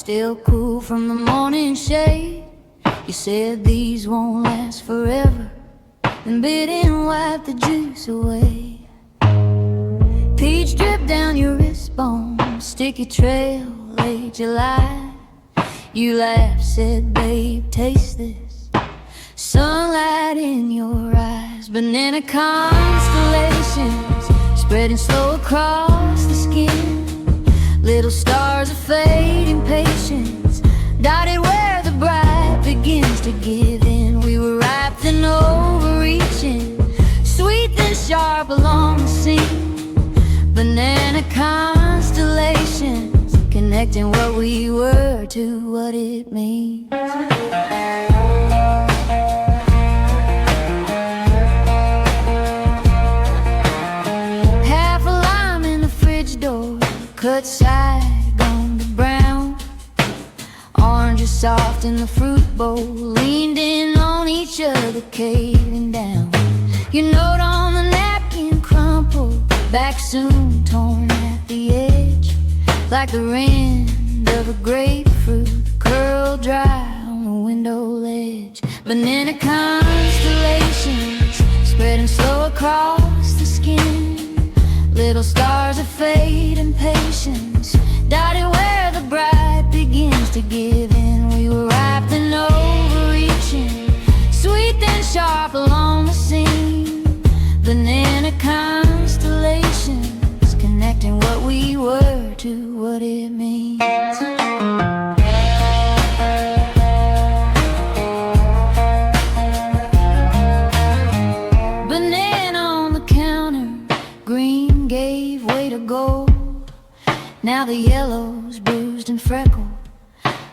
still cool from the morning shade. You said these won't last forever, then bit and wipe the juice away. Peach drip down your wrist bone, sticky trail, late July. You laughed, said, babe, taste this. Sunlight in your eyes, banana constellations spreading slow across the skin. Little stars of fading patience, dotted where the bright begins to give in. We were ripe and overreaching, sweet and sharp along the seam. Banana constellations, connecting what we were to what it means. Half a lime in the fridge door, cut side gone to brown. Oranges soft in the fruit bowl, leaned in on each other, caving down. Your note on the napkin crumpled, back soon torn at the edge, like the rind of a grapefruit, curled dry on the window ledge. Banana constellations spreading slow across the skin. Little stars of fate and patience, dotted where the bright begins to give in. We were ripe and overreaching, sweet and sharp along the seam. Banana constellations, connecting what we were to what it means. Banana on the counter, green gave way to gold. Now the yellow's bruised and freckled,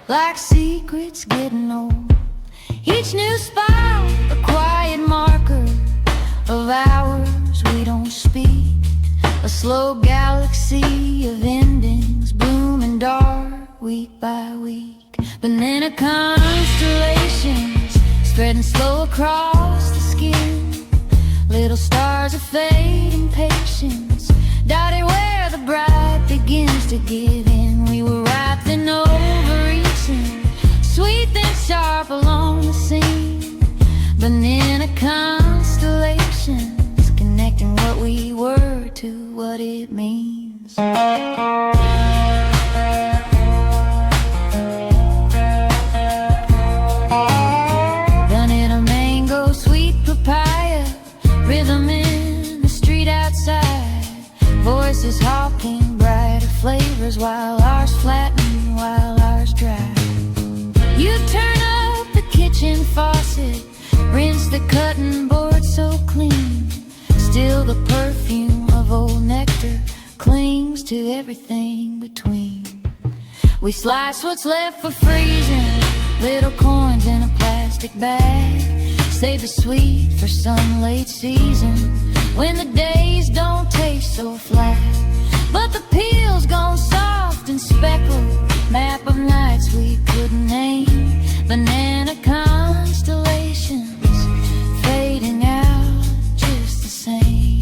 like secrets getting old. Each new spot, a quiet marker of hours we don't speak. A slow galaxy of endings, blooming dark week by week. Banana constellations spreading slow across the skin. Little stars of fading patience, dotted where the bright begins to give in. We were ripe and overreaching, sweet and sharp along the seam. Banana constellations, connecting what we were to what it means. Vanilla mango, sweet papaya, rhythm in the street outside. Voices hawking brighter flavors, while ours flatten, while ours dry. You turn up the kitchen faucet, rinse the cutting board so clean. Still the perfume of old nectar clings to everything between. We slice what's left for freezing, little coins in a plastic bag. Save the sweet for some late season, when the days don't taste so flat, but the peel's gone soft and speckled. Map of nights we couldn't name. Banana constellations fading out just the same.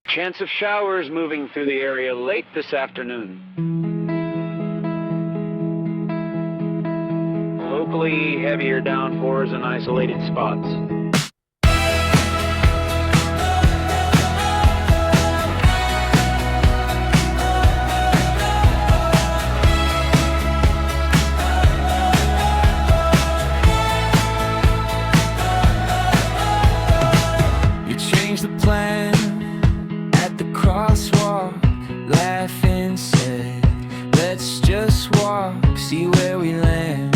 Chance of showers moving through the area late this afternoon. Locally heavier downpours in isolated spots. You changed the plan at the crosswalk, laughing, said, let's just walk, see where we land.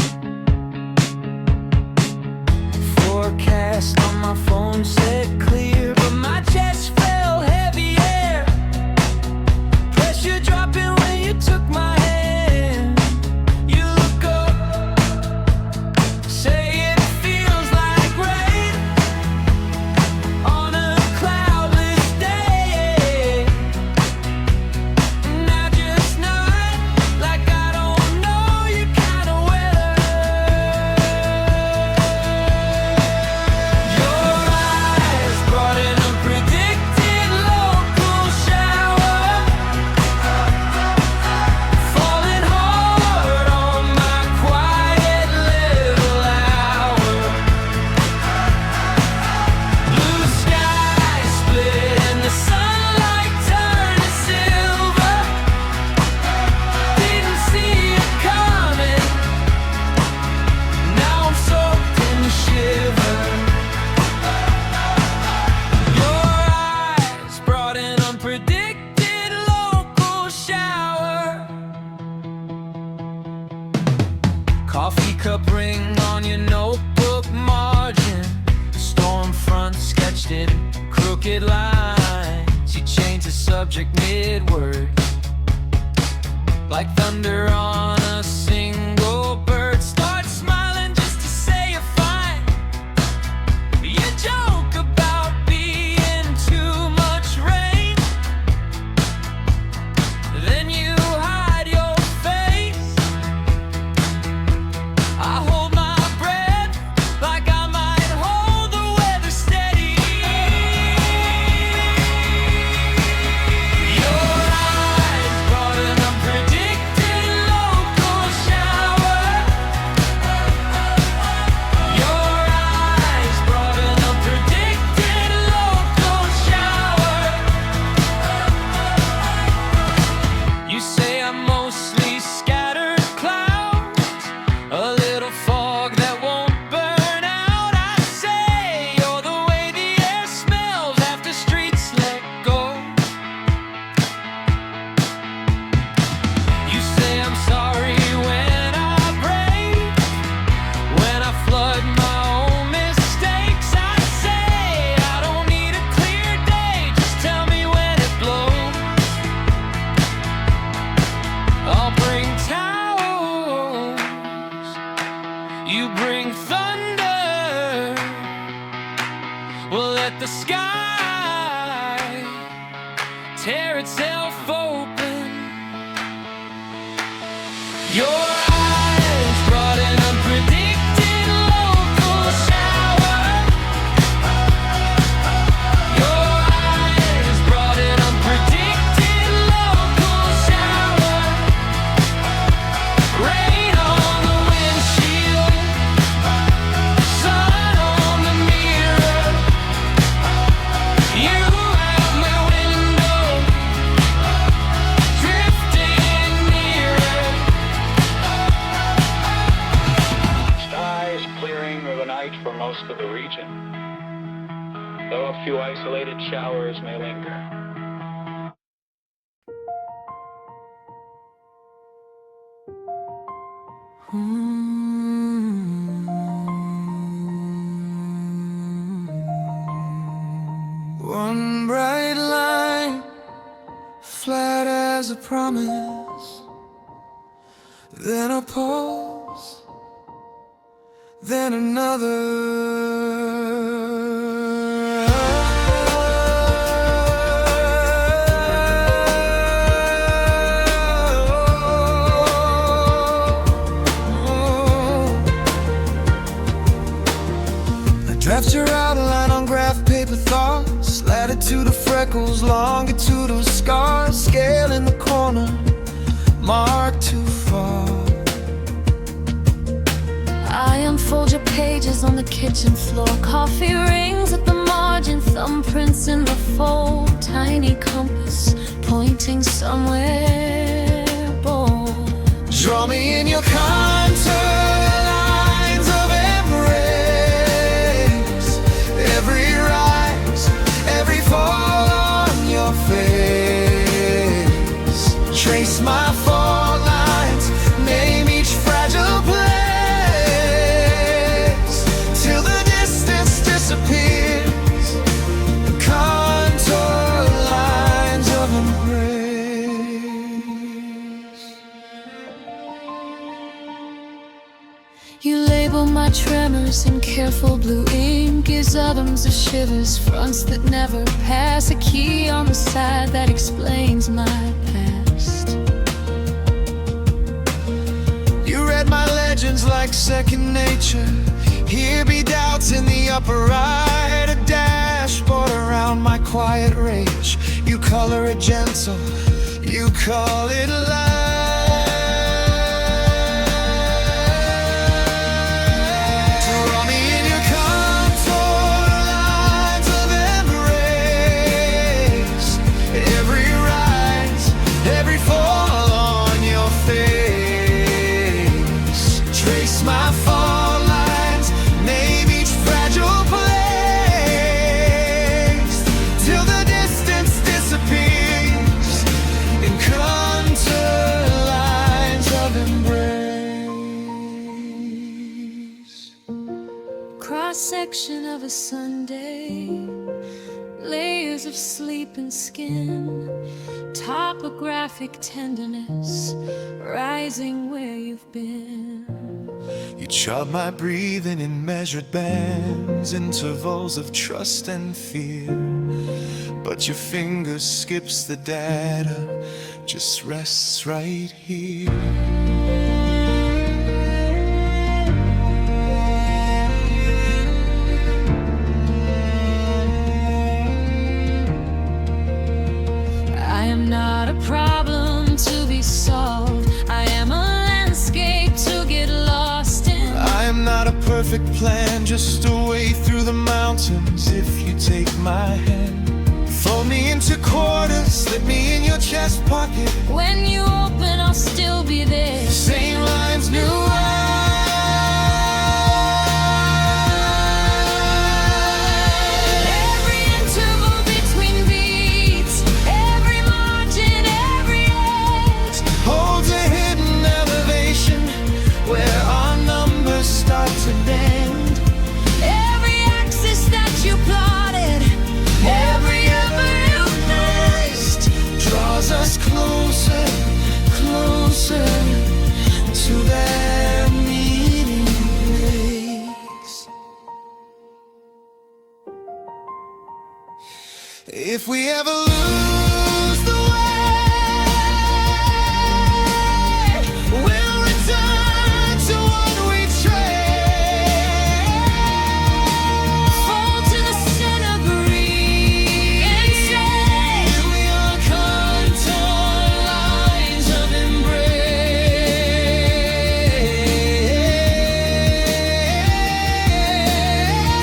Forecast on my phone said clear, but my chest felt heavier. Pressure dropping when you took my hand. You look up, say crooked lines. You change the subject mid-word, like thunder on a single bird. Start smiling just to say you're fine. You joke about being too much rain, then you hide your face. I hold my breath like I might hold the weather steady. Your eyes brought an unpredicted local shower. Your eyes brought an unpredicted local shower. You say I'm mostly scattered clouds, a little fog that won't burn out. I say you're the way the air smells after streets let go. You say I'm sorry when I break, when I flood my own mistakes. I say I don't need a clear day, just tell me when it blows. I'll bring towels, you bring thunder. We'll let the sky tear itself open. Your eyes brought an unpredicted local shower. Your eyes brought an unpredicted local shower. Rain on the windshield, sun on the mirror. You out my window, drifting nearer. Skies clearing overnight for most of the region, though a few isolated showers may linger. One bright line, flat as a promise, then a pause, then another. I draft your outline on graph paper thoughts, latitude of freckles, longitude of scars, scale in the corner, mark too far. I unfold your pages on the kitchen floor. Coffee rings at the margin, thumbprints in the fold. Tiny compass pointing somewhere bold. Draw me in your contour lines of embrace. Every rise, every fall on your face. Trace my fault lines, name each fragile place, till the distance disappears. Contour lines of embrace. You label my tremors in careful blue ink. Gives others of shivers, fronts that never pass. A key on the side that explains my past. You read my legends like second nature. Here be doubts in the upper right. A dashboard around my quiet rage. You color it gentle, you call it light. Draw me in your contour lines of embrace. Every rise, every fall on your face. Trace my fall lines, name each fragile place, till the distance disappears in contour lines of embrace. Cross section of a Sunday, late of sleeping skin, topographic tenderness rising where you've been. You chart my breathing in measured bands, intervals of trust and fear. But your finger skips the data, just rests right here. I am not a problem to be solved. I am a landscape to get lost in. I am not a perfect plan, just a way through the mountains if you take my hand. Fold me into quarters, slip me in your chest pocket. When you open, I'll still be there. Same lines, new eyes. Every interval between beats, every margin, every edge Holds a hidden elevation where our numbers start to bend. every axis that you plotted, every Draws us closer, closer to that meeting place. If we ever lose the way, we'll return to what we trade. fall to the center, breathe and say, We are contour lines of embrace.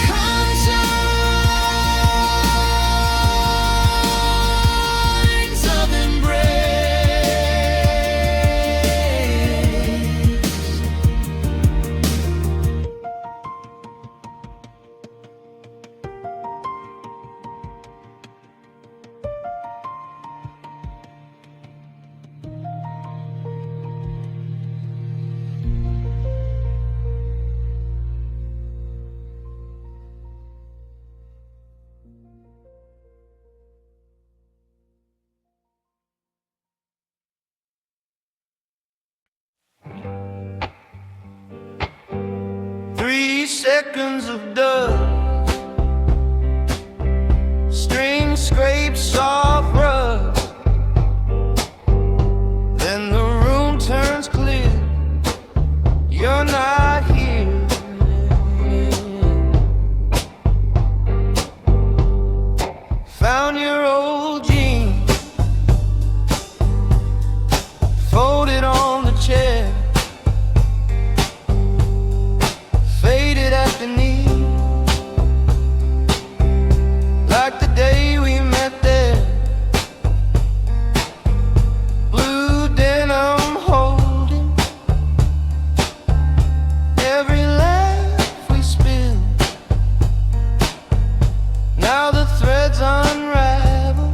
Contour lines of embrace. 3 seconds of dust, string scrapes off rust, then the room turns clear. You're not here. Found your old jeans, folded on the chair, faded at the knee, like the day we met there. Blue denim holding every laugh we spill. Now the threads unravel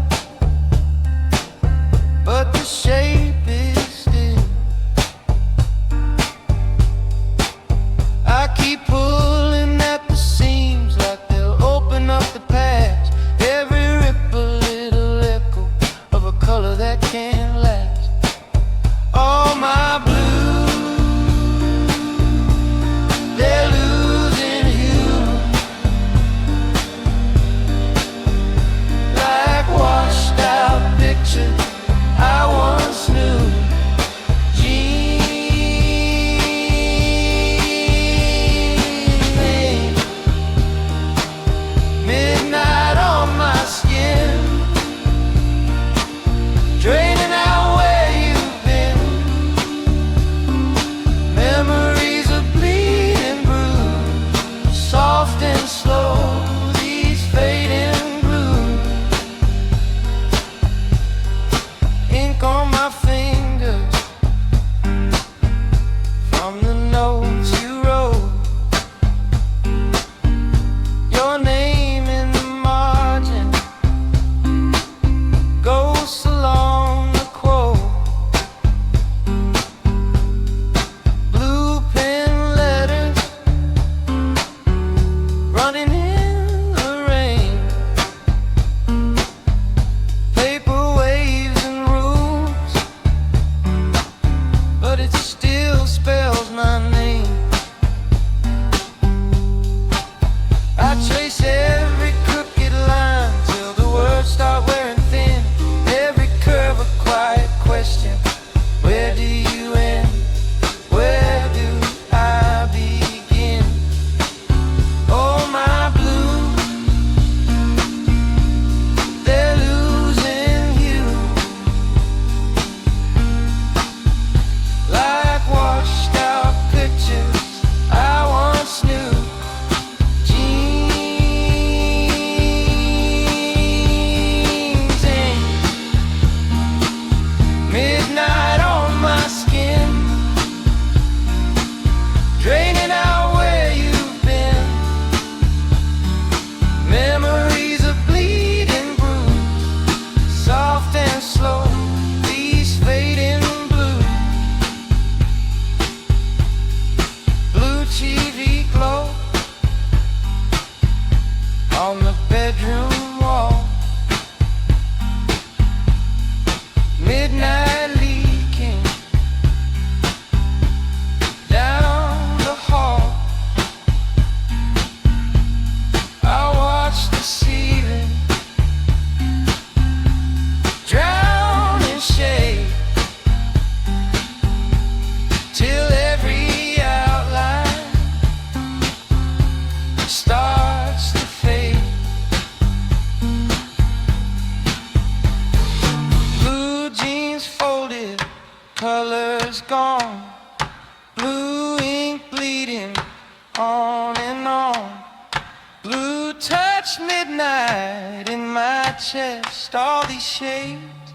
my chest, all these shapes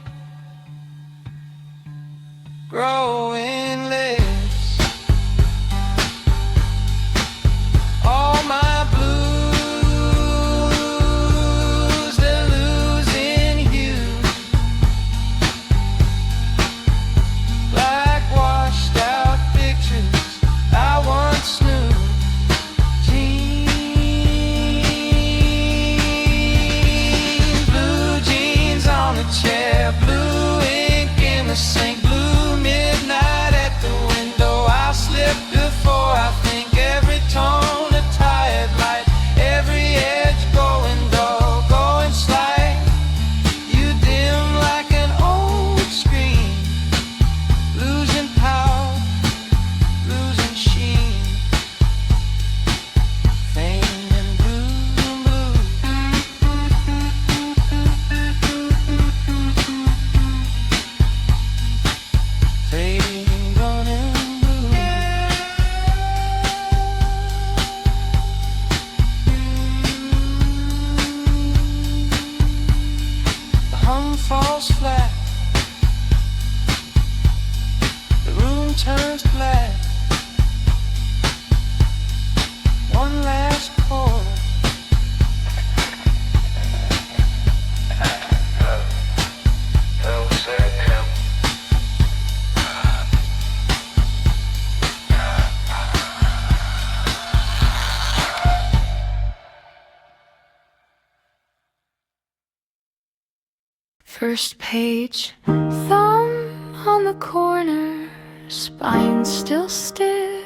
growing less. All my blues, they're losing hue, like washed out pictures I once knew. Jeans, blue jeans on the chair, blue ink in the sink, blue midnight at the window. I slip before I think, every tone a tired light, every edge going dull, going slight. You dim like an old screen, losing power, losing sheen, fading in blue, blue. Fading gone in blue. The hum falls flat, the room turns black. One last chord. Hello, said him. First page, thumb on the corner, spine still stiff.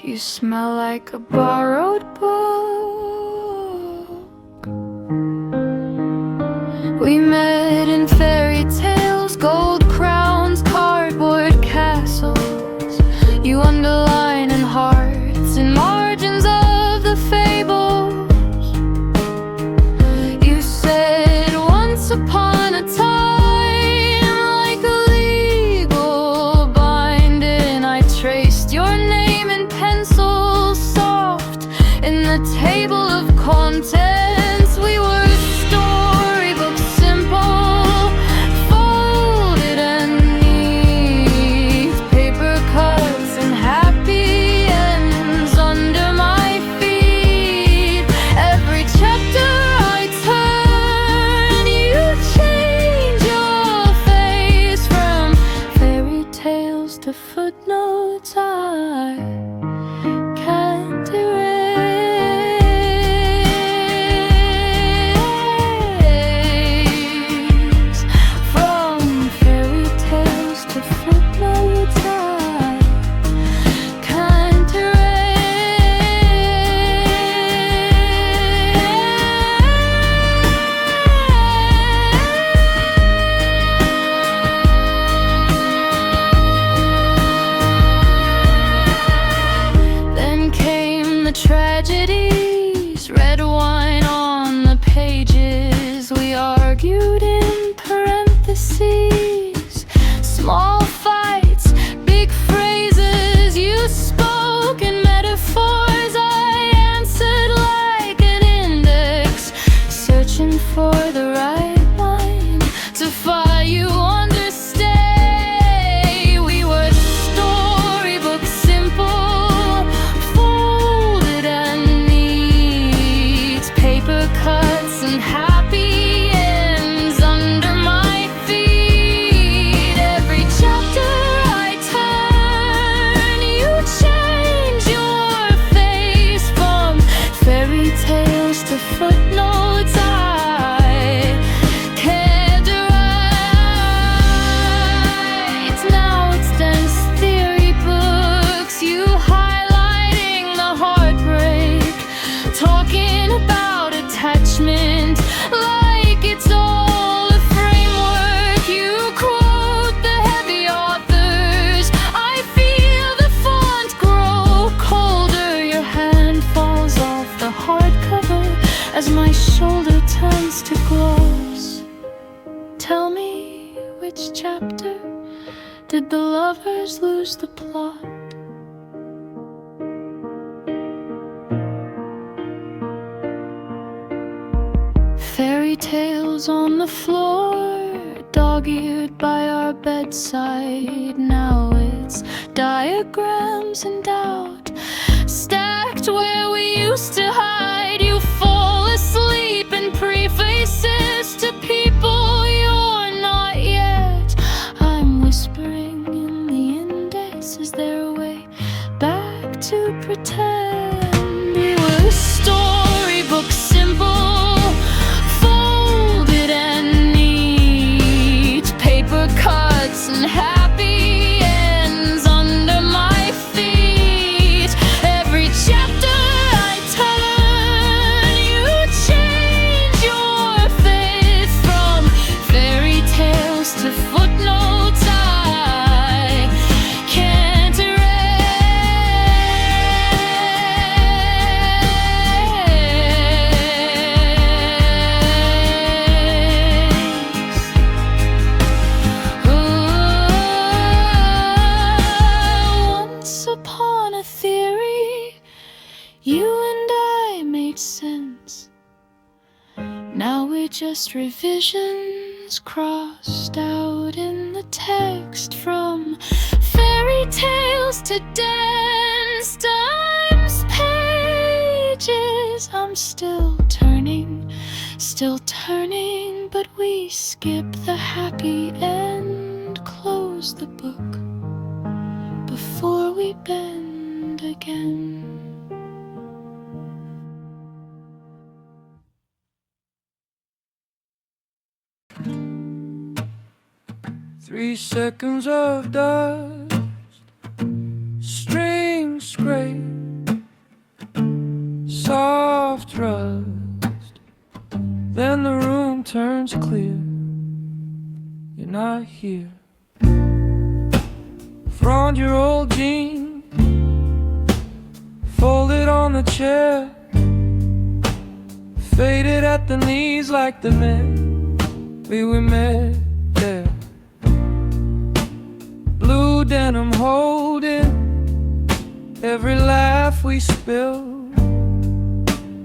You smell like a borrowed book. We met in fairy tales, gold crowns, cardboard castles. You underline in hearts and margins of the fables. You said once upon a time, like a legal binding, I traced your name in pencil soft in the table of contents. We were storybooks, simple, folded and neat, paper cuts and happy ends under my feet. Every chapter I turn, you change your face, from fairy tales to footnotes I can't erase. From fairy tales to footnotes I can't erase. Then came the tragedies, red wine on the pages. We argued in parentheses, small fights, big phrases. You spoke in metaphors, I answered like an index, searching for the right line to file you understay. We were storybooks, simple, folded and neat, paper cuts and happy ends under my feet. Every chapter I turn, you change your face, from fairy tales to footnotes I can't write. Now it's dense theory books, you highlighting the heartbreak, talking about attachment like it's all a framework. You quote the heavy authors, I feel the font grow colder. Your hand falls off the hardcover as my shoulder turns to gloss. Tell me, which chapter did the lovers lose the plot? Fairy tales clothes on the floor, dog-eared by our bedside. Now it's diagrams and doubt stacked where we used to hide. You fall asleep in prefaces to people you're not yet. I'm whispering in the index. Is there a way back to pretend we were storybook simple, folded and neat, paper cuts and happy ends under my feet. Every chapter I turn, you change your face from fairy tales to footnotes I can't erase. Once upon a theory, you and I made sense. Now we're just revisions crossed out in the text from fairy tales to dense times pages. I'm still turning, but we skip the happy end, close the book before we bend again. Three seconds of dust, string scrape, soft rust. Then the room turns clear. You're not here. Found your old jeans, folded on the chair, faded at the knees like the men we met there. Blue denim holding every laugh we spilled.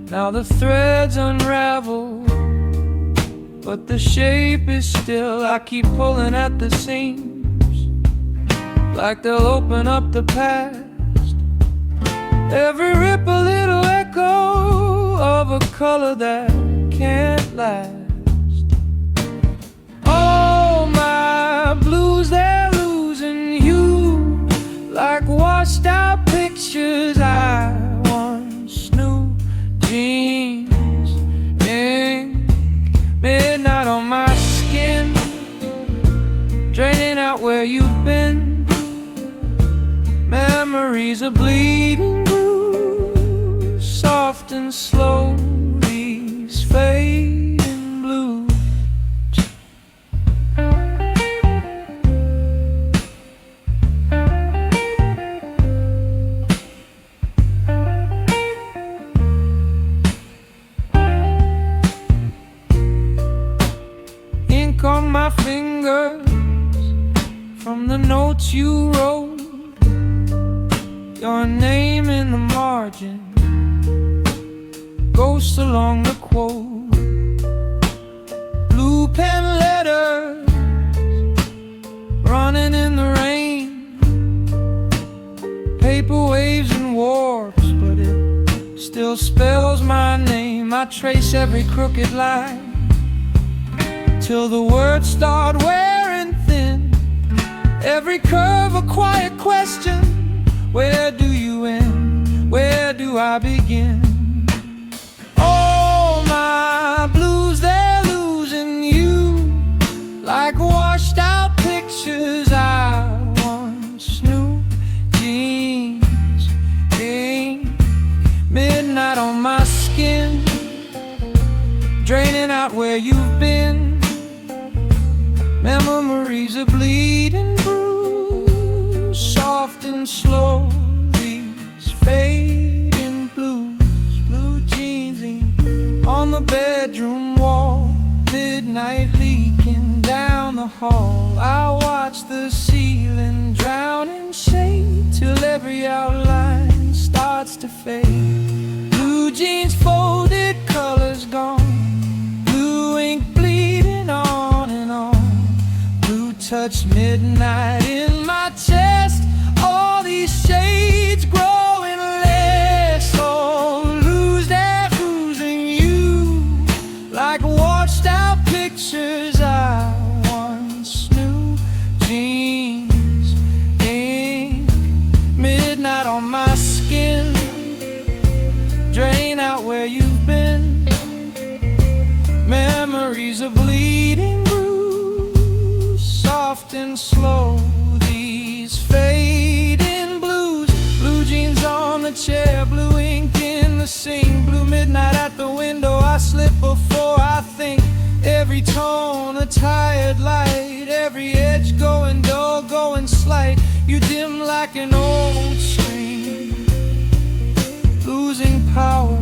Now the threads unravel, but the shape is still. I keep pulling at the seams, like they'll open up the past. Every rip a little echo of a color that can't last. Oh, my blues, they're losing you, like washed out pictures I once knew. Jeans, ink, midnight on my skin, draining out where you've been. Memories are bleeding blue, soft and slow, these fading blues. Ink on my fingers from the notes you wrote, your name in the margin, ghosts along the quote. Blue pen letters running in the rain, paper waves and warps, but it still spells my name. I trace every crooked line till the words start wearing thin. Every curve a quiet question. Where do you end? Where do I begin? Oh, my blues, they're losing you, like washed out pictures I once knew. Jeans, ink, midnight on my skin, draining out where you've been. Memories are bleeding bruised, soft and slow, these fading blues. Blue jeans on the bedroom wall, midnight leaking down the hall. I watch the ceiling drown in shade till every outline starts to fade. Blue jeans folded, colors gone, blue ink bleed touch midnight in my chest. All these shades growing less. Oh, losing you like washed out pictures I once knew. Jeans, ink, midnight on my skin. Drain out where you've been. Memories of bleeding bruise, soft and slow. These fading blues. Blue jeans on the chair, blue ink in the sink. Blue midnight at the window. I slip before I think. Every tone a tired light. Every edge going dull, going slight. You dim like an old stream. Losing power,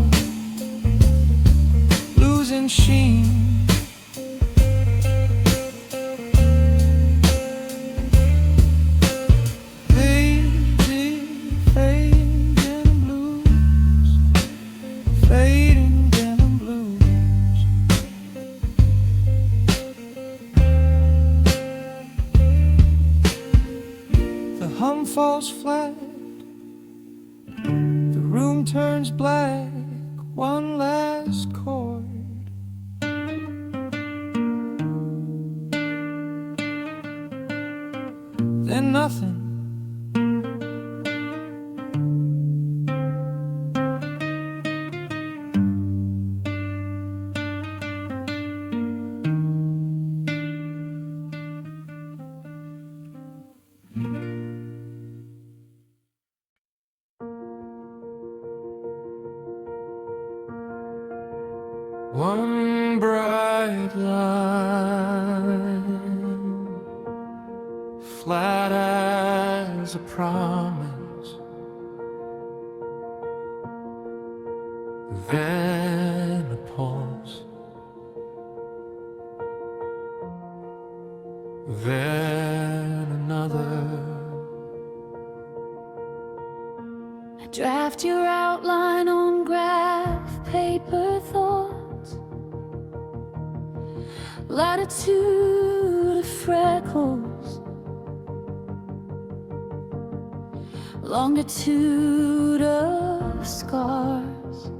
losing sheen. Fading denim blues, fading denim blues. The hum falls flat. The room turns black. One last chord. Then nothing. One bright line, flat as a promise. Then a pause. Then another. I draft your outline on graph paper thoughts. Latitude of freckles, longitude of scars.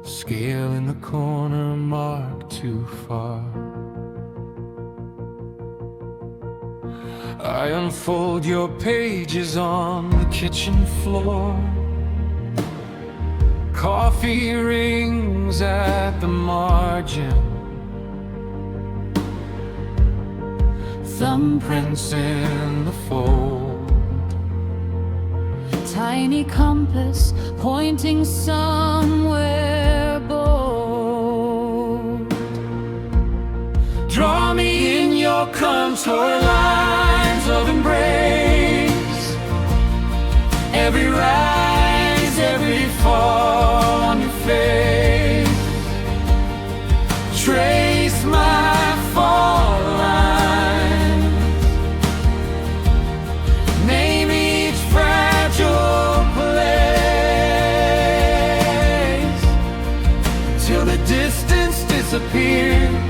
Scale in the corner marked too far. I unfold your pages on the kitchen floor. Coffee rings at the margin. Thumbprints in the fold. Tiny compass pointing somewhere bold. Draw me in your contour lines of embrace. Every rise, every fall on your face. Trace my fall lines. Name each fragile place till the distance disappears.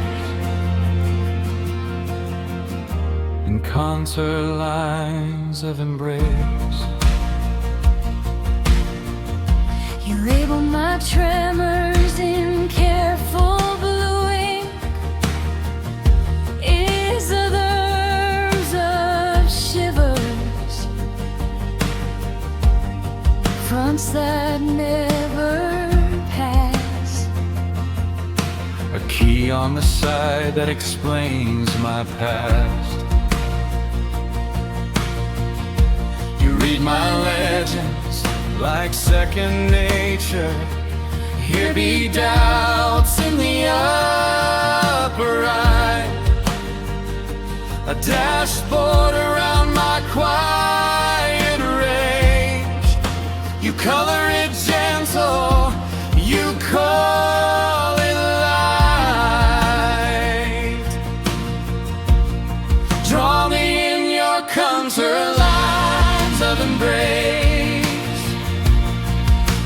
In contour lines of embrace. You label my tremors in careful blue ink. Is others of shivers, fronts that never pass. A key on the side that explains my past. You read my legends like second nature. Here be doubts in the upper eye. A dashboard around my quiet rage. You color it gentle, you call it light. Draw me in your contour lines of embrace.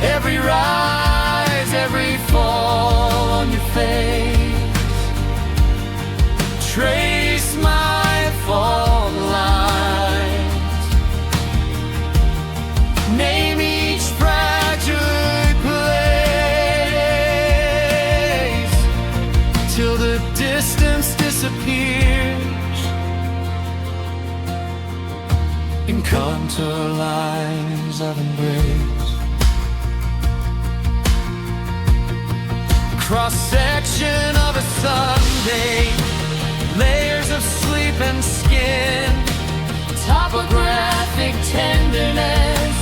Every rise, every fall on your face. Trace my disappears in contour lines of embrace. Cross-section of a Sunday, layers of sleep and skin, topographic tenderness,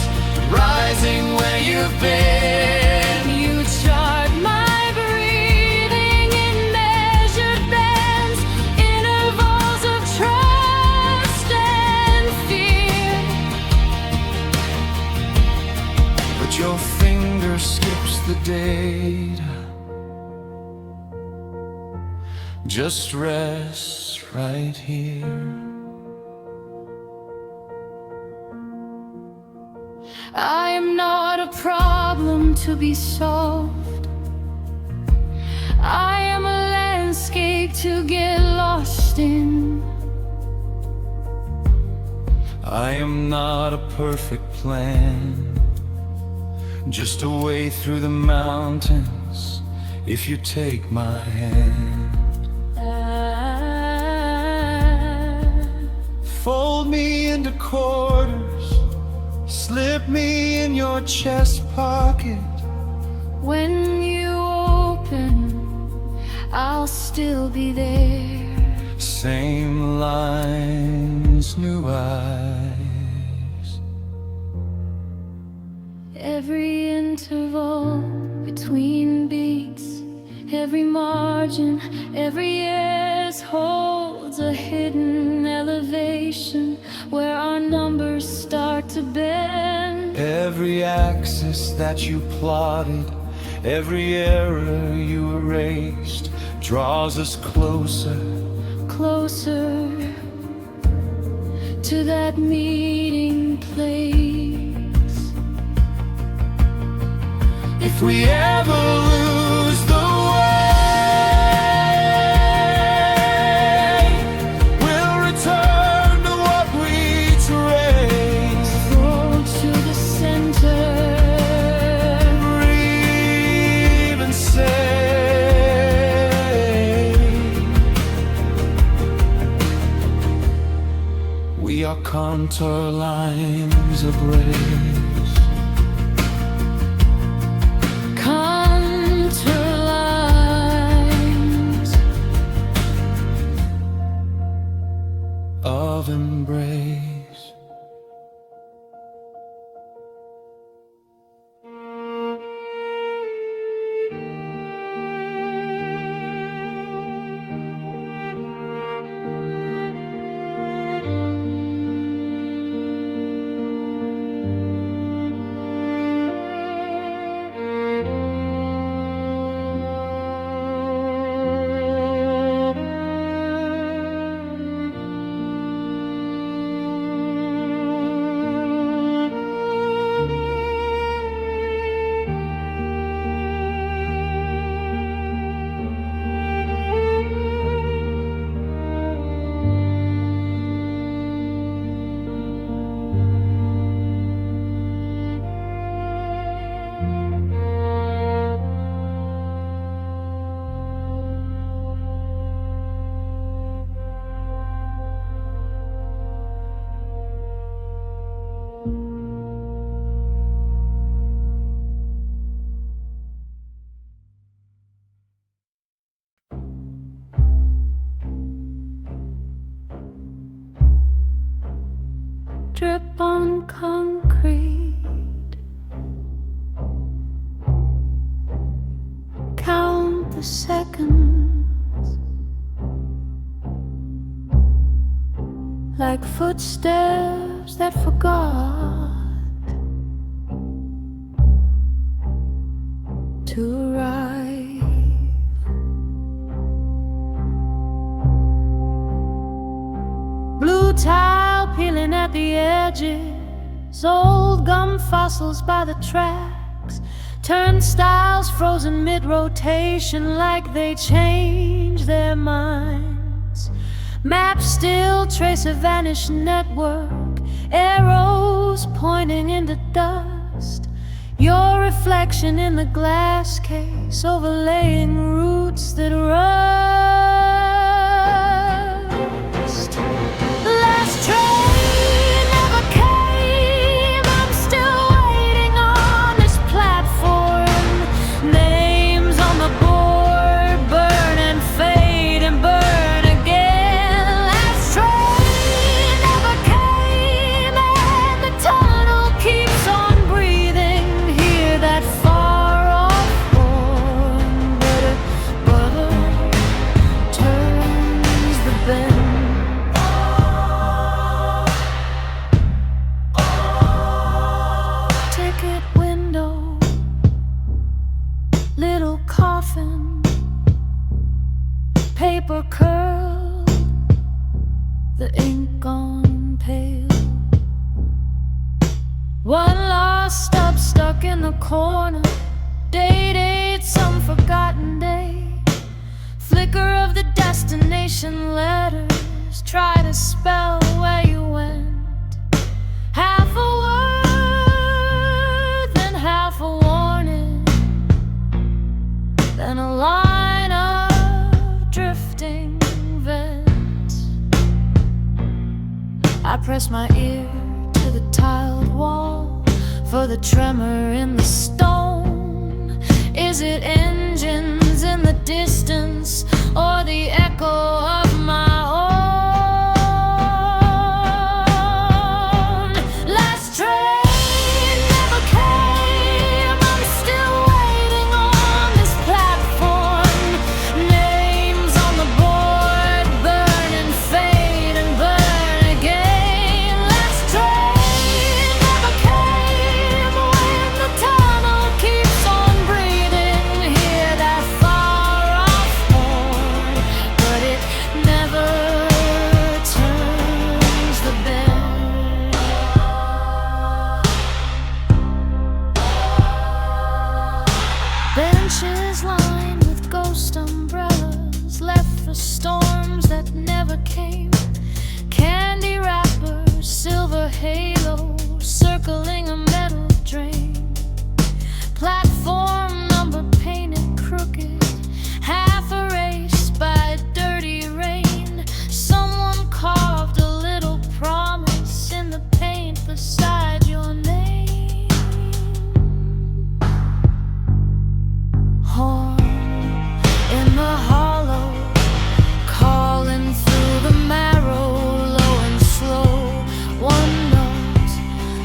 rising where you've been. You chart my breathing in measured bends, intervals of trust and fear. But your finger skips the date. Just rest right here. I am not a problem to be solved. I am a landscape to get lost in. I am not a perfect plan, just a way through the mountains if you take my hand. Fold me into quarters, slip me in your chest pocket. When you open, I'll still be there. Same lines, new eyes. Every interval between beats, every margin, every S holds a hidden elevation where our numbers start to bend. Every axis that you plotted, every error you erased, draws us closer, closer to that meeting place. If we ever lose the contour lines abraze. Contour lines of embrace. Drip on concrete, count the seconds like footsteps that forgot to arrive. Blue tile peeling at the edges, old gum fossils by the tracks, turnstiles frozen mid-rotation like they change their minds. Maps still trace a vanished network, arrows pointing in the dust. Your reflection in the glass case, overlaying roots that rust. been. Ticket window, little coffin, paper curl, the ink gone pale. One lost stop stuck in the corner, date some forgotten day. Flicker of the destination letters, try to spell where you went. Half a word, then half a warning, then a line of drifting vents. I press my ear to the tiled wall for the tremor in the stone. Is it engines in the distance or the echo of my own? Last train never came, I'm still waiting on this platform. Names on the board, burn and fade and burn again. Last train never came, when the tunnel keeps on breathing. Hear that far off horn, but it never turns the bend. Benches lined with ghost umbrellas, left for storms that never came. Candy wrappers, silver halos, circling a metal drain. Platform number painted crooked, half erased by dirty rain. Someone carved a little promise in the paint beside your name. Horn in the hollow, calling through the marrow, low and slow. One note,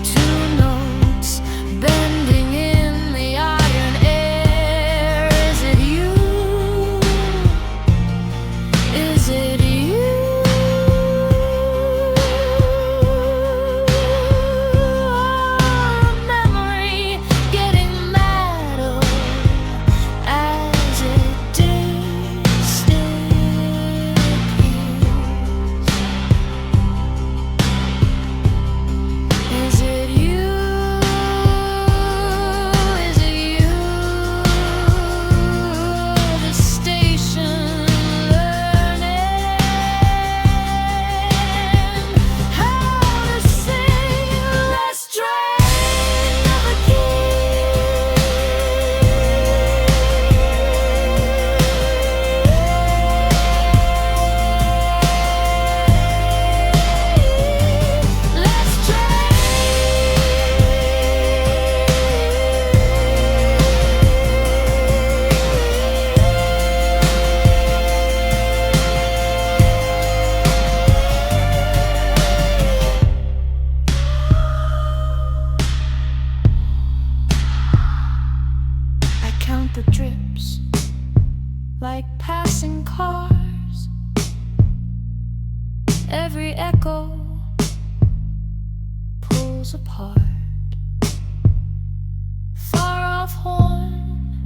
two notes, bending in the iron air. Is it you? Is it you? Our memory getting madder as it disappears. Is it you? Is it you? The station learning how to sing. Last train never Last I count the drips like passing cars. Every echo pulls apart. Far off horn,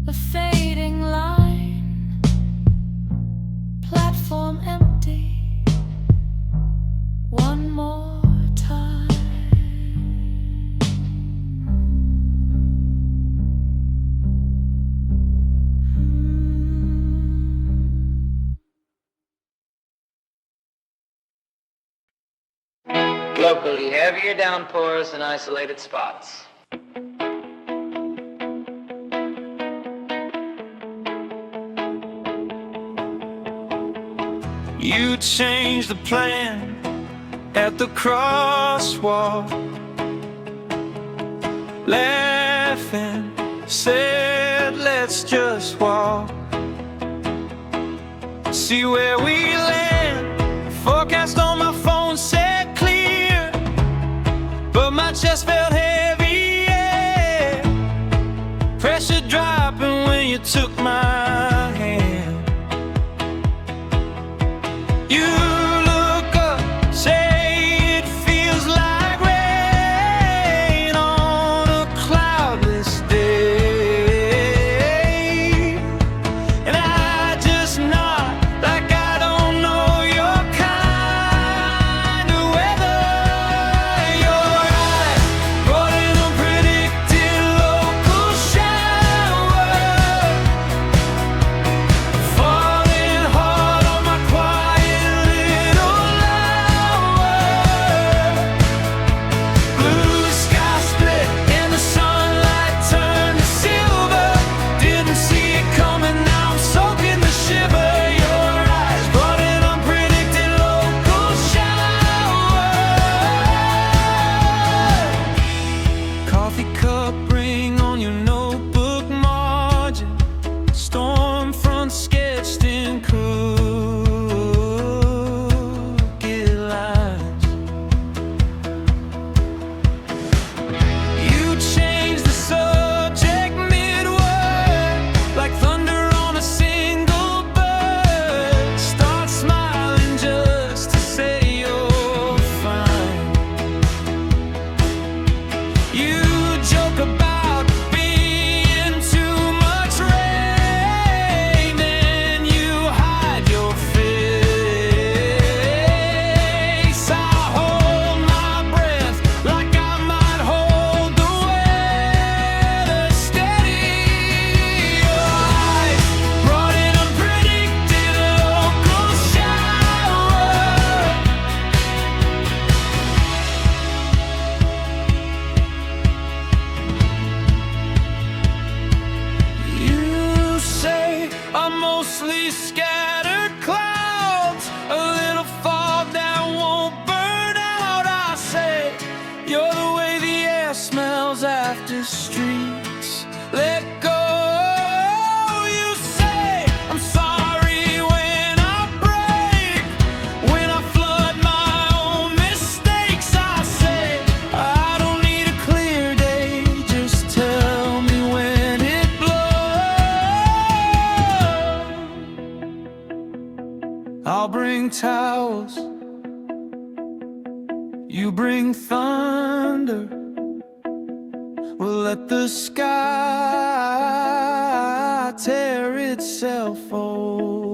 a fading line. Platform empty. One more time. Locally heavier downpours in isolated spots. You changed the plan at the crosswalk, laughing, said let's just walk, see where we land. Forecast on my phone said clear, but my chest felt heavy, yeah. Pressure dropping when you took my hand. You look up, say it feels like rain on a cloudless day, and I just nod like I don't know your kind of weather. Your eyes brought an unpredicted local shower, falling hard on my quiet little hour. Blue sky split and the sunlight turned to silver. Didn't see it coming, now I'm soaking the shiver. Your eyes brought an unpredicted local shower. Coffee cup ring on your notebook margin, storm front sketched in crooked lines. You changed the subject mid-word, like thunder on a single bird. Start smiling just to say you're fine. You joke about being too much rain, then you hide your face. I hold my breath like I might hold the weather steady. Your eyes brought an unpredicted local shower. You say I'm mostly scattered clouds, a little fog that won't burn out. I say you're the way the air smells after streets let go. You say I'm sorry when I break, when I flood my own mistakes. I say I don't need a clear day, just tell me when it blows. I'll bring towels, you bring thunder. We'll let the sky tear itself open.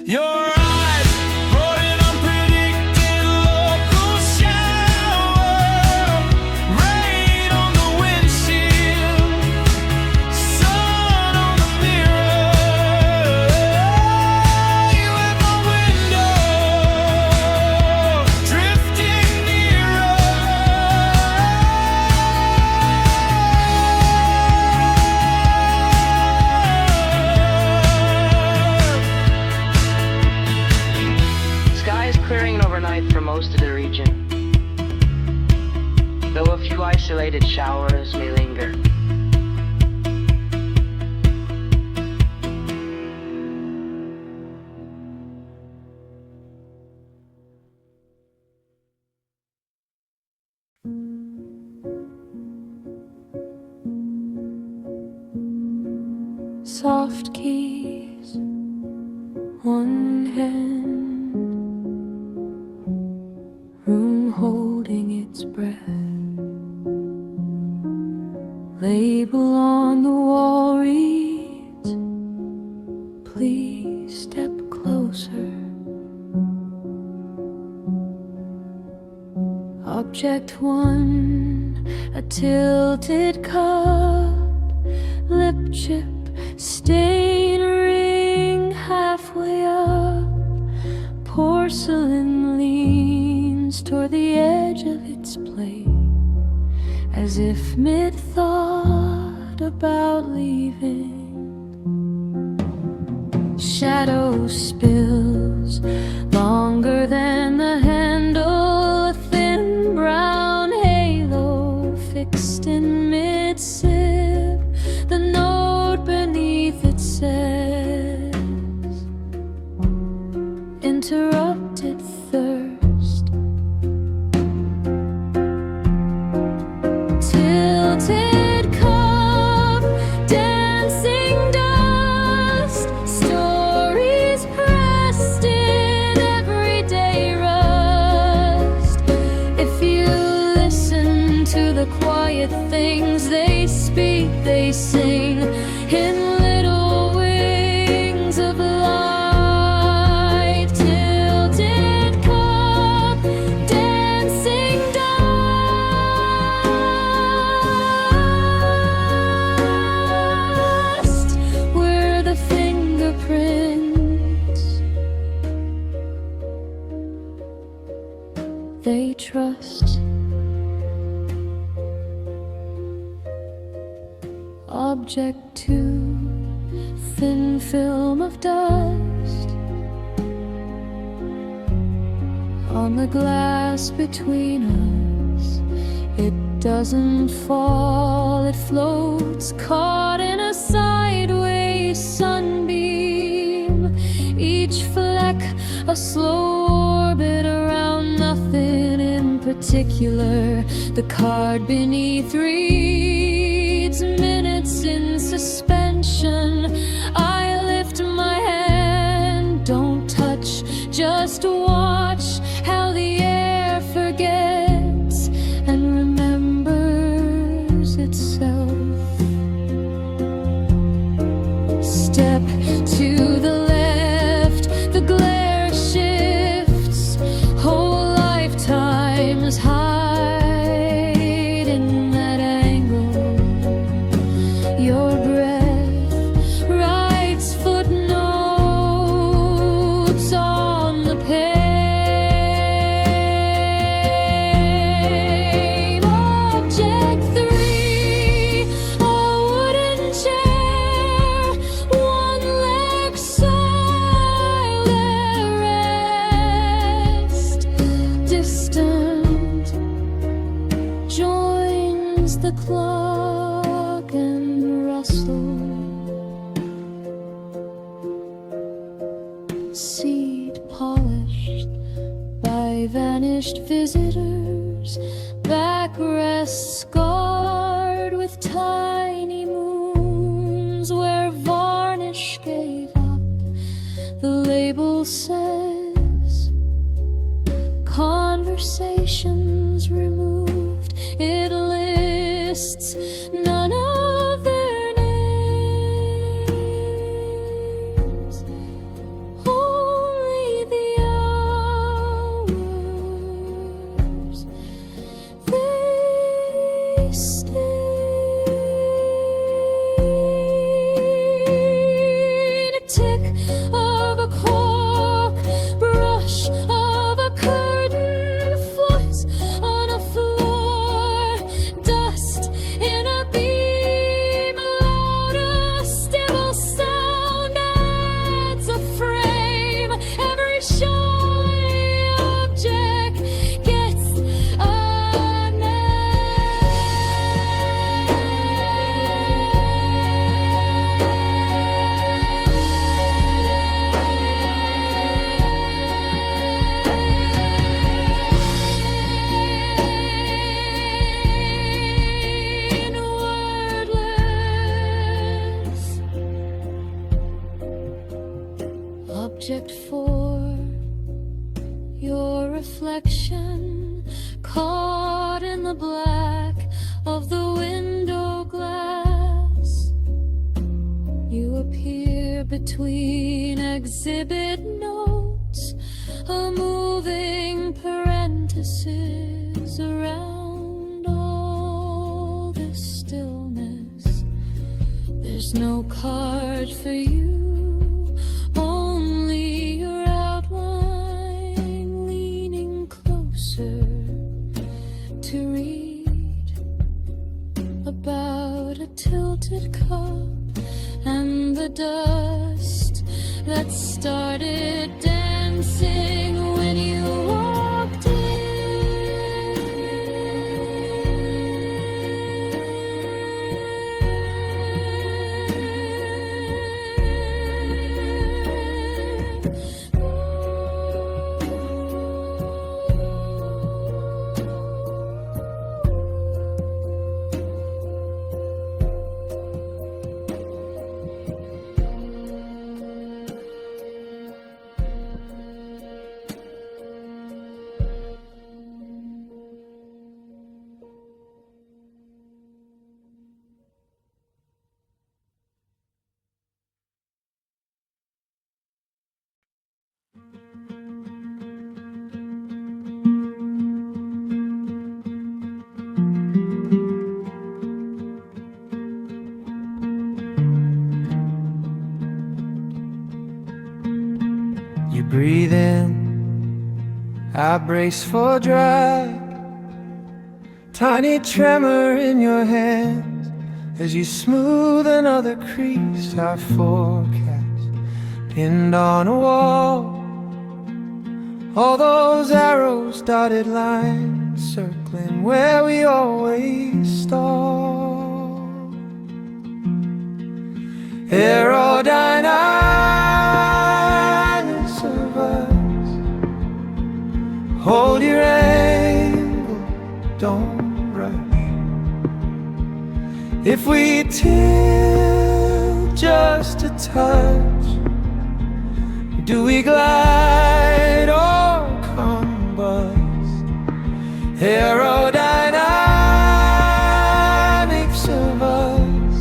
Your eyes brought an unpredicted local shower, rain on the windshield, sun on the mirror. You at my window, drifting nearer. Sky is clearing overnight for most of the region, though a few isolated showers may linger. Soft keys, one hand, room holding its breath. Label on the wall reads, please step closer. Object one, a tilted cup, lip chip, stain ring halfway up. Porcelain leans toward the edge of its plate, as if mid-thought about leaving. Shadow spills longer than the handle, a thin brown halo fixed in mid-sip. The note beneath it says, interrupted thirst. Tilted cup, dancing dust, stories press. quiet things they speak, they sing in little wings of light. Tilted cup, dancing dust, where the fingerprints they trust. Object to thin film of dust on the glass between us. It doesn't fall, it floats, caught in a sideways sunbeam. Each fleck a slow orbit around nothing in particular. The card beneath reads minutes in suspension. I lift my hand, don't touch, just watch how the air forgets and remembers itself. Step to the left, the glare shifts, whole lifetimes hide in that angle. Your breath writes footnotes on the page. Object 3, a wooden chair, one leg silent rest. Distant joins the clock and rustle. Seat polished by vanished visitors, backrest scarred with tiny moons where varnish gave up. The label says conversations removed. It lists none of their names, only the hours they stayed. A tick of a clock, brush of a curtain, flies on a floor, dust in a beam, louder still sound adds a frame. Every shy object gets a name. Wordless. Object 4, your reflection caught in the black of the window glass. You appear between exhibit notes, a moving parenthesis around all this stillness. There's no card for you, only your outline leaning closer to read about a tilted cup and the dust that started dancing when you walked in. You breathe in, I brace for drag. Tiny tremor in your hands as you smooth another crease. Our forecast pinned on a wall, all those arrows, dotted lines, circling where we always stall. Aerodynamics of us, hold your angle, don't rush. If we tilt just a touch, do we glide or combust? Aerodynamics of us,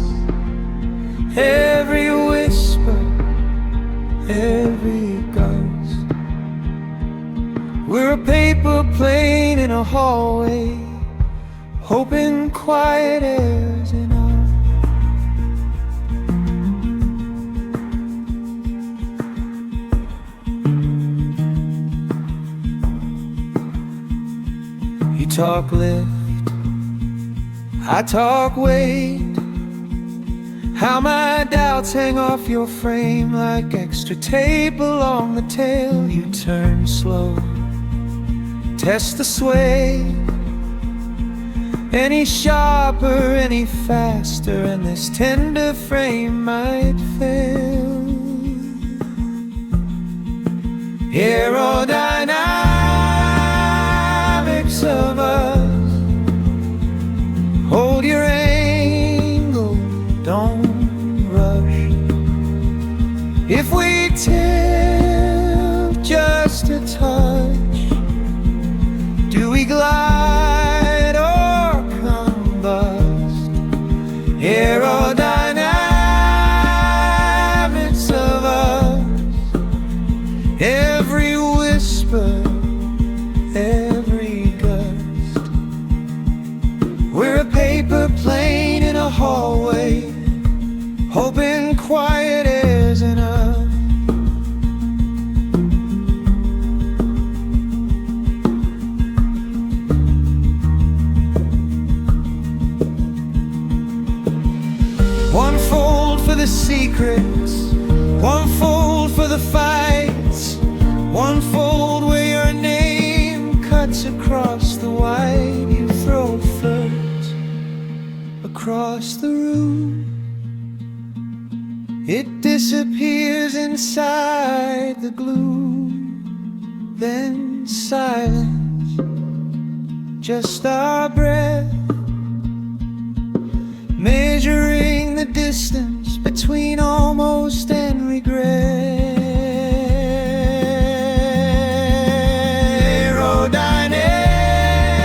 every whisper, every gust. We're a paper plane in a hallway, hoping quiet air's enough. You talk lift, I talk weight. How my doubts hang off your frame like extra tape along the tail. You turn slow, test the sway. Any sharper, any faster, and this tender frame might fail. Aerodynamics of us, hold your angle, don't rush. If we tilt just a touch, do we glide or combust? Aerodynamics of us, every whisper, every gust. We're a paper plane in a hallway, hoping quiet air's enough. One fold for the secrets, one fold for the fights, one fold where your name cuts across the white. You throw first across the room, it disappears inside the gloom. Then silence, just our breath, measuring the distance between almost and regret.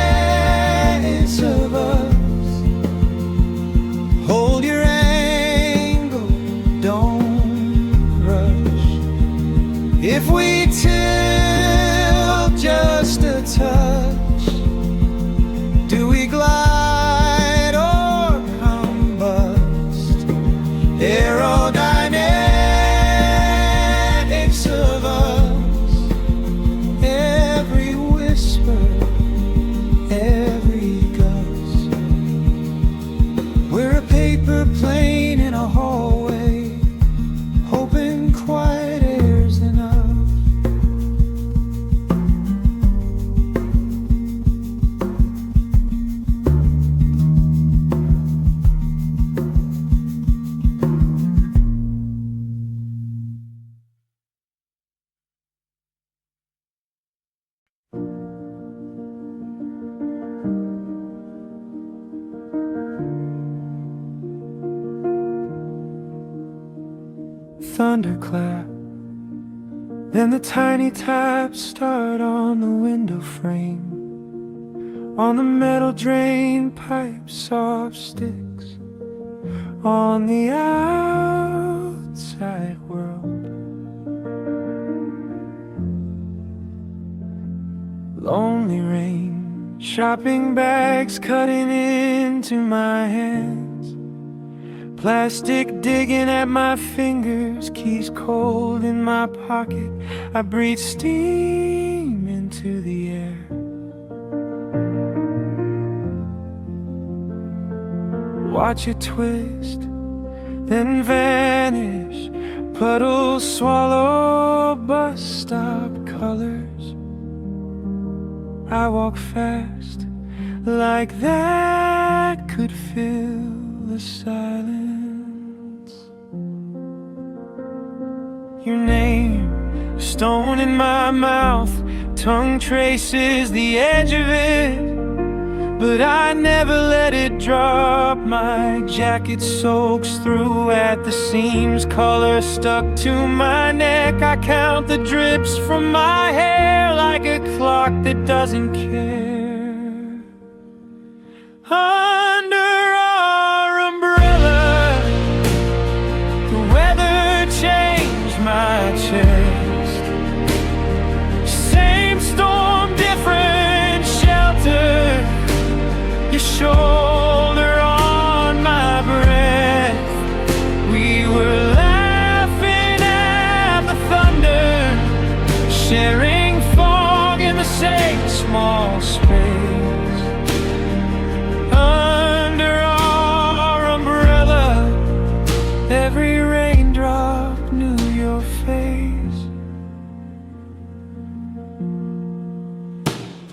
Aerodynamics of us, hold your angle, don't rush. If we tilt just a touch, do we glide or combust? Aerodynamics of us, every whisper, every gust. We're a paper plane in a hallway, hoping quiet air's enough. Thunderclap, then the tiny taps start on the window frame, on the metal drain pipe, soft sticks on the outside world. Lonely rain, shopping bags cutting into my hands, Plastic digging at my fingers, keys cold in my pocket. I breathe steam into the air. Watch it twist, then vanish. Puddles swallow bus stop colors. I walk fast, like that could fill the silence. Your name, stone in my mouth, tongue traces the edge of it. But I never let it drop. My jacket soaks through at the seams, color stuck to my neck. I count the drips from my hair like a clock that doesn't care. Under our umbrella, the weather changed my chest. Same storm, different shelter. Your shoulder on my breath. We were laughing at the thunder, sharing fog in the same small space. Under our umbrella, every raindrop knew your face.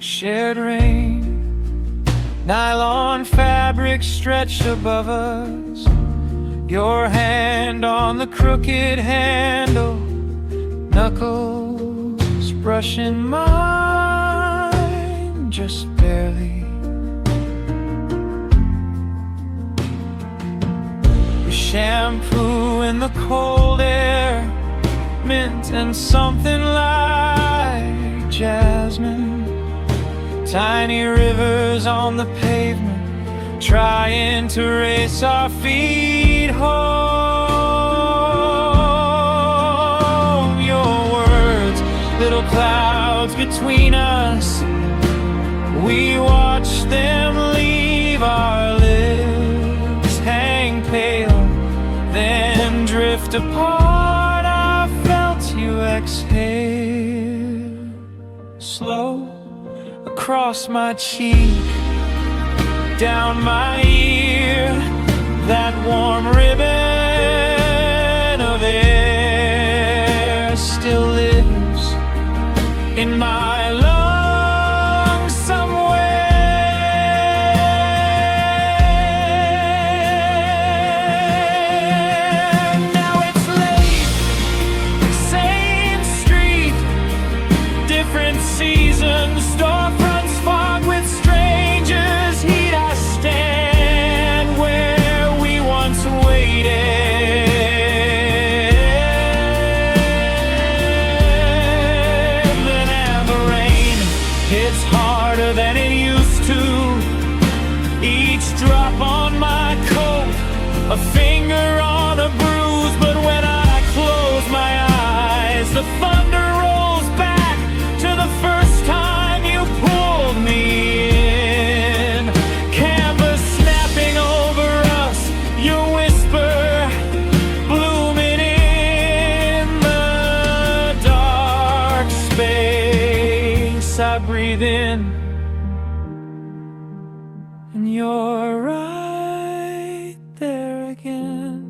Shared rain, nylon fabric stretched above us. Your hand on the crooked handle, knuckles brushing mine just barely. Your shampoo in the cold air, mint and something like jasmine. Tiny rivers on the pavement, trying to race our feet home. Your words, little clouds between us. We watch them leave our lips, hang pale, then drift apart. I felt you exhale, slow across my cheek, down my ear, that warm ribbon of air still lives in my lungs somewhere. Now it's late, same street, different seasons, storefronts fogged with strangers. Heat I stand where we once waited. Then and the rain hits harder than it used to. Each drop on my coat, a finger on a bruise. But when I close my eyes, the thunder rolls back to the first time you pulled me in. Canvas snapping over us, your whisper blooming in the dark space. I breathe in, and you're right there again.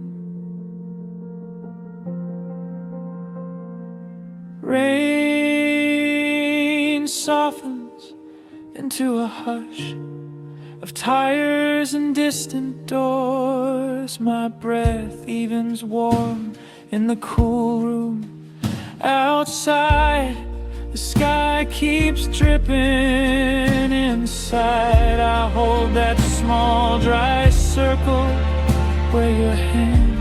Rain softens into a hush of tires and distant doors. My breath evens warm in the cool room. Outside, the sky keeps dripping. Inside, I hold that small dry circle where your hand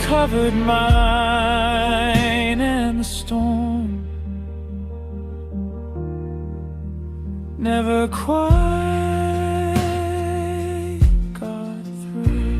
covered mine, and the storm never quite got through.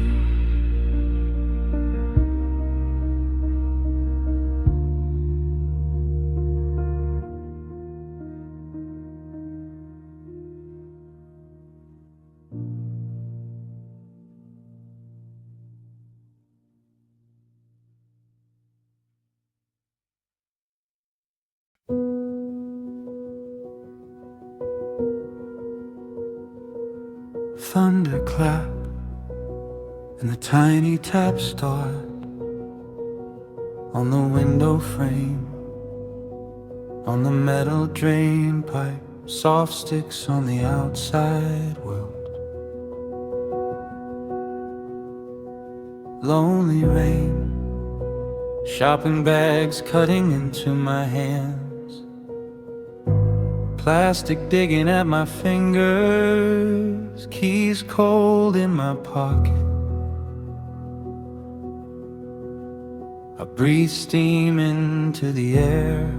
thunderclap and the tiny tap start on the window frame, on the metal drain pipe, soft sticks on the outside world. Lonely rain, shopping bags cutting into my hands, plastic digging at my fingers, keys cold in my pocket. I breathe steam into the air,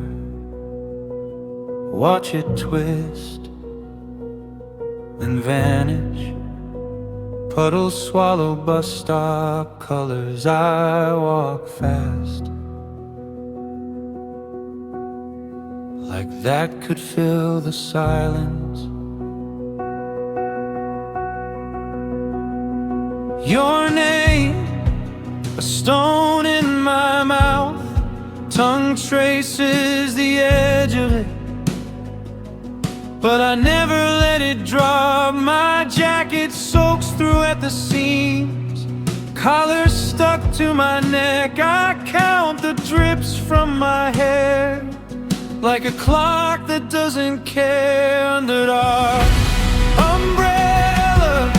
watch it twist, then vanish. Puddles swallow bus stop colors, I walk fast. Like that could fill the silence. Your name, a stone in my mouth, tongue traces the edge of it, but I never let it drop. My jacket soaks through at the seams, collar stuck to my neck. I count the drips from my hair like a clock that doesn't care. Under our umbrella,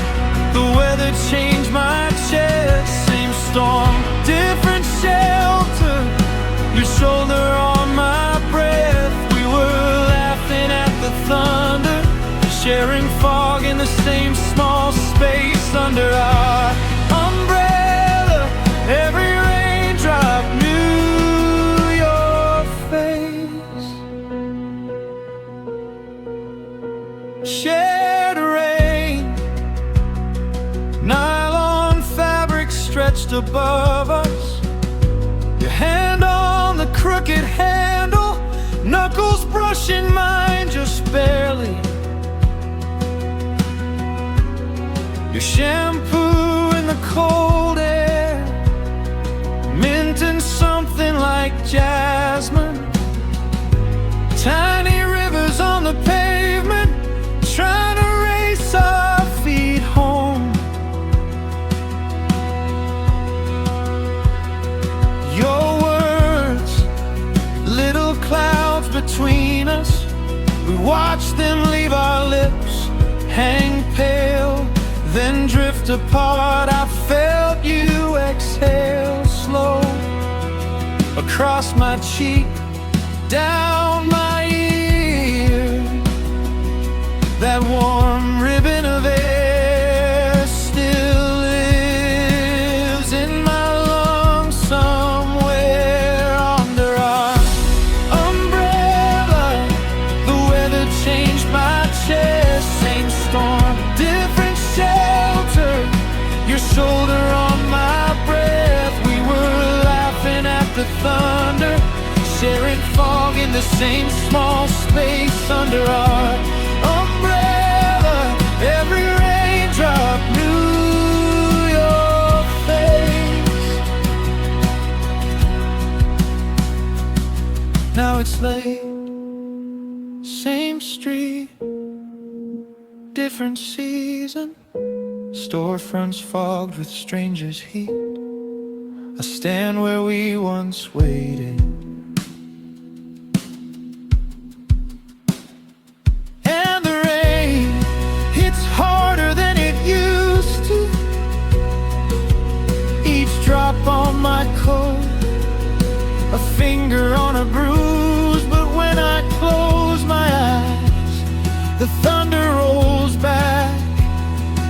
the weather changed my chest. Same storm, different shelter, your shoulder on my breath. We were laughing at the thunder, sharing fog in the same small space. Under our umbrella, every raindrop knew your face. Shared rain, nylon fabric stretched above us, your hand on the crooked handle, knuckles brushing mine just barely. Your shampoo in the cold air, mint and something like jasmine. Tiny rivers on the pavement, trying to race our feet home. Your words, little clouds between us, we watch them leave our lips, hang pale, then drift apart. I felt you exhale slow across my cheek, down my ear. That warm ribbon of air still lives in my lungs somewhere. Under our umbrella, the weather changed my chest. Same storm, different shelter, your shoulder on my breath. We were laughing at the thunder, sharing fog in the same small space. Under our umbrella, every raindrop knew your face. Now it's late, same street, different season, storefronts fogged with strangers' heat. I stand where we once waited, and the rain hits harder than it used to. Each drop on my coat, a finger on a bruise. But when I close my eyes, the thunder rolls back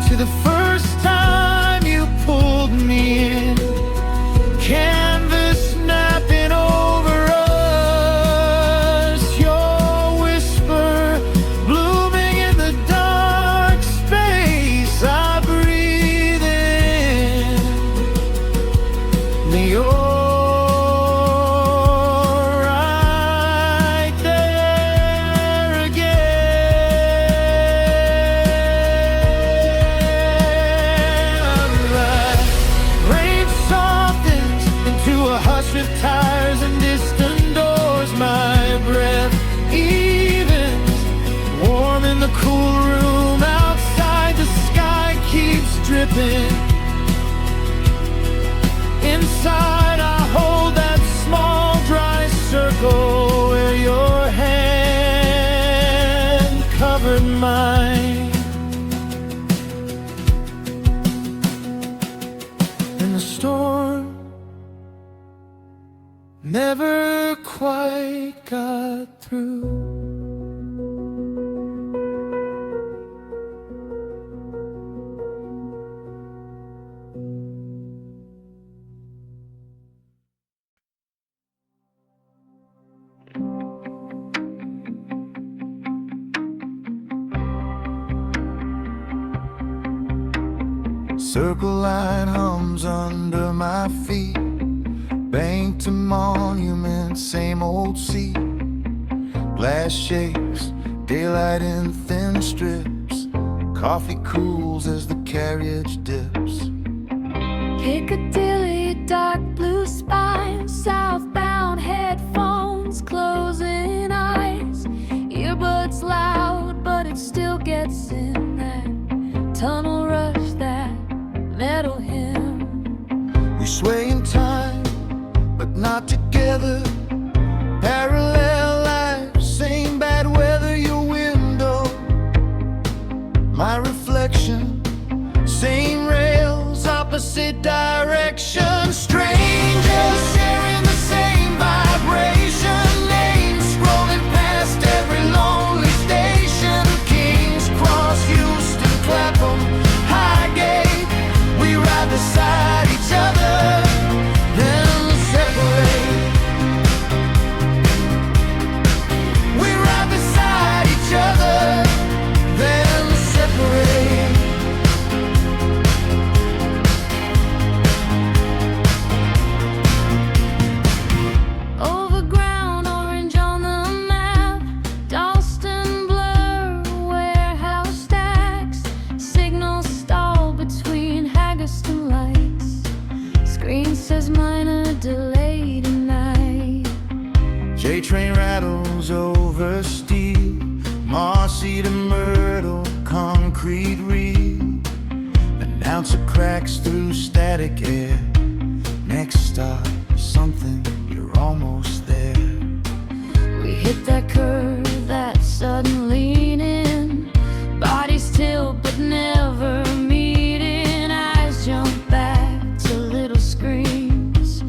to the first time you pulled me in. Canvas napping over side, I hold that small dry circle where your hand covered mine. And the storm never quite got through. Circle line hums under my feet, banked to monument, same old seat. Glass shakes, daylight in thin strips. Coffee cools as the carriage dips. Piccadilly, dark blue spine, southbound headphones, closing eyes. Earbuds loud, but it still gets in that tunnel rush, that metal hymn. We sway in time, but not together. Parallel lives, same bad weather, your window, my reflection, same rails, opposite direction. Strangers sharing the same vibration, names scrolling past every lonely station. Kings Cross, Houston, Clapham, Highgate. We ride beside each other, then separate. We ride beside each other, then separate. Overground, orange on the map. Dalston blur, warehouse stacks. Signal stall between Haggerston lights. Screen says minor delay tonight. J-train rattles over steel, mossy to myrtle, concrete reed. Announcer cracks through static air. Next stop, something, you're almost there. We hit that curve, that sudden lean in. Bodies tilt but never meeting. Eyes jump back to little screens.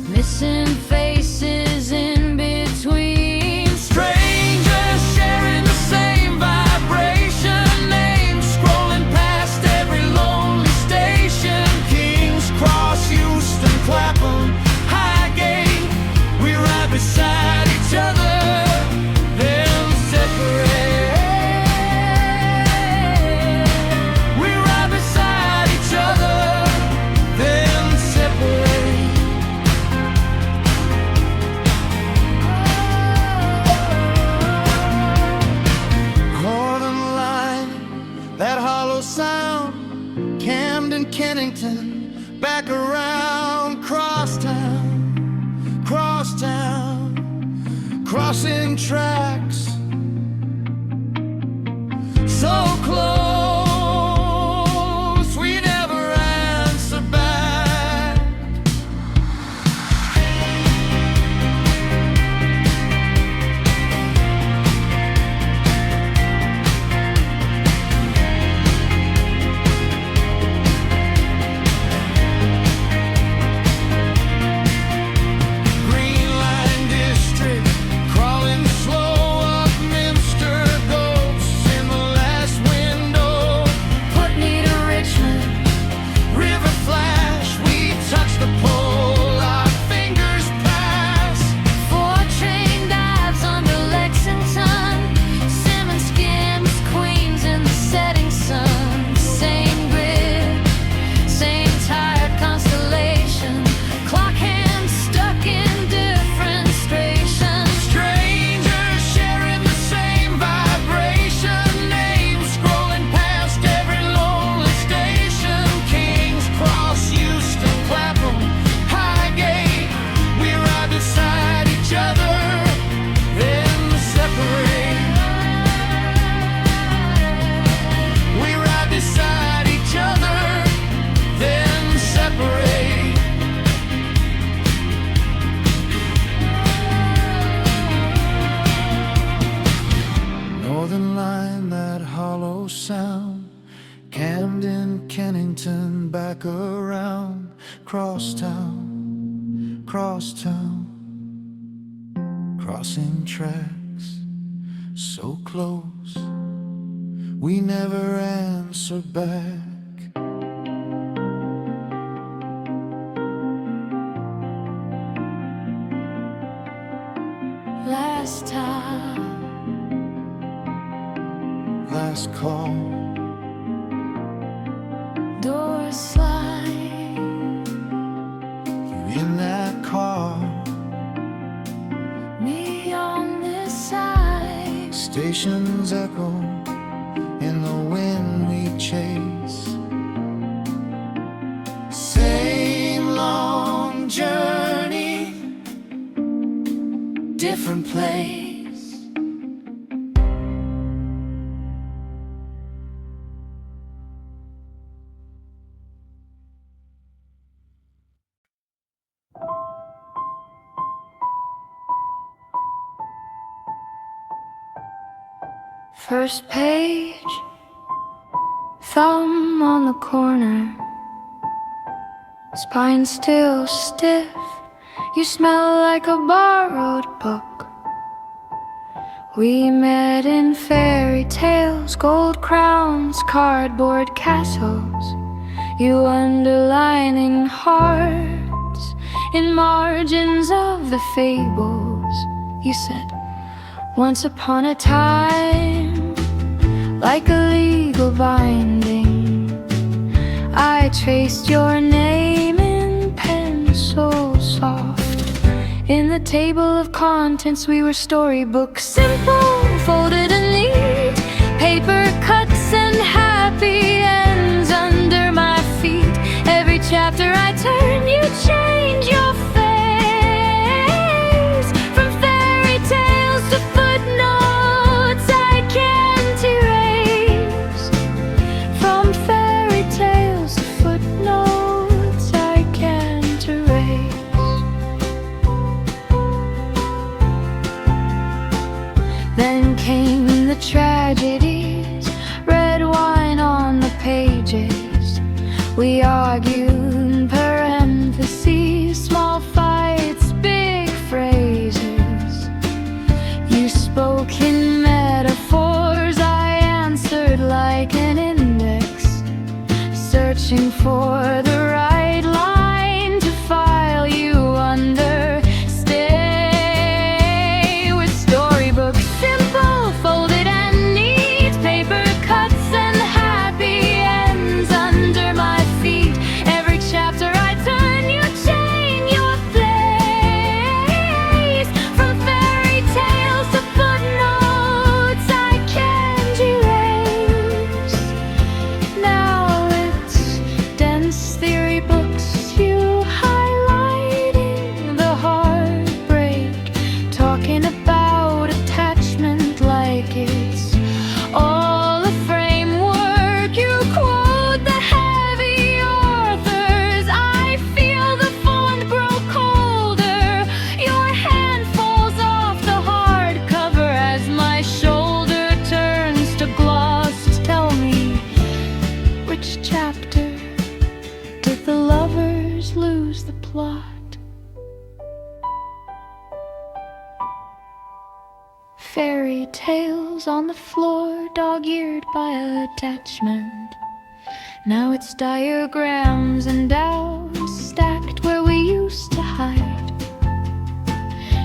Missing faces in between. Strangers sharing the same vibration, names scrolling past every lonely station. Kings Cross, Houston, Clapham, Highgate. We ride beside each other, then separate. We ride beside each other, then separate. Northern line, that hollow sound. Camden, Kennington, back around. Crosstown, crosstown, crossing tracks. So close, we never answer back. Green Line District, crawling slow up across town, crossing tracks, so close, we never answer back. Last time, last call, door slide, you in that car, me on this side. stations echo in the wind we chase. Same long journey, different place. First page, thumb on the corner, spine still stiff. You smell like a borrowed book. We met in fairy tales, gold crowns, cardboard castles. You underlining hearts in margins of the fables. You said, once upon a time, like a legal binding, I traced your name in pencil soft. In the table of contents we were storybooks, simple, folded and neat, paper cuts and happy ends under my feet. Every chapter I turn, you change your face. From fairy tales to footnotes I can't erase. From fairy tales to footnotes I can't erase. Then came the tragedies, red wine on the pages. We argued in parentheses, small fights, big phrases. You spoke in metaphors, I answered like an index, searching for the right line to file you under. Stay with storybooks, simple, folded and neat, paper cuts and happy ends under my feet. Every chapter I turn, you change your place. From fairy tales to footnotes I can't erase. Now it's dense theory books, you highlighting the heartbreak, talking about attachment like it's all a framework. You quote the heavy authors, I feel the font grow colder. Your hand falls off the hardcover as my shoulder turns to gloss. Tell me, which chapter did the lovers lose the plot? Fairy tales on the floor, dog-eared by attachment. Now it's diagrams and doubts stacked where we used to hide.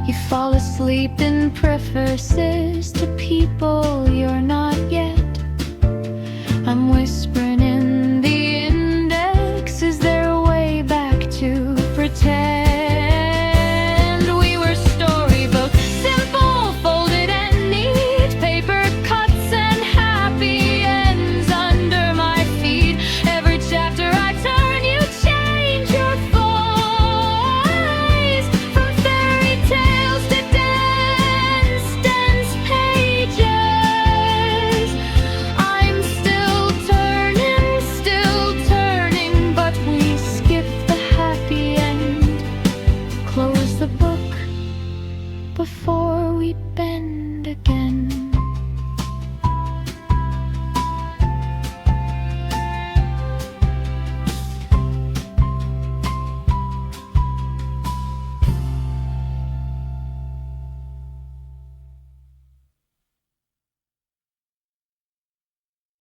You fall asleep in prefaces to people you're not yet. I'm whispering in the index, is there a way back to pretend? We were storybooks, simple, folded and neat, paper cuts and happy ends under my feet. Every chapter I turn, you change your voice. From fairy tales to dense, dense pages. I'm still turning, but we skip the happy end. Close the book before we bend again.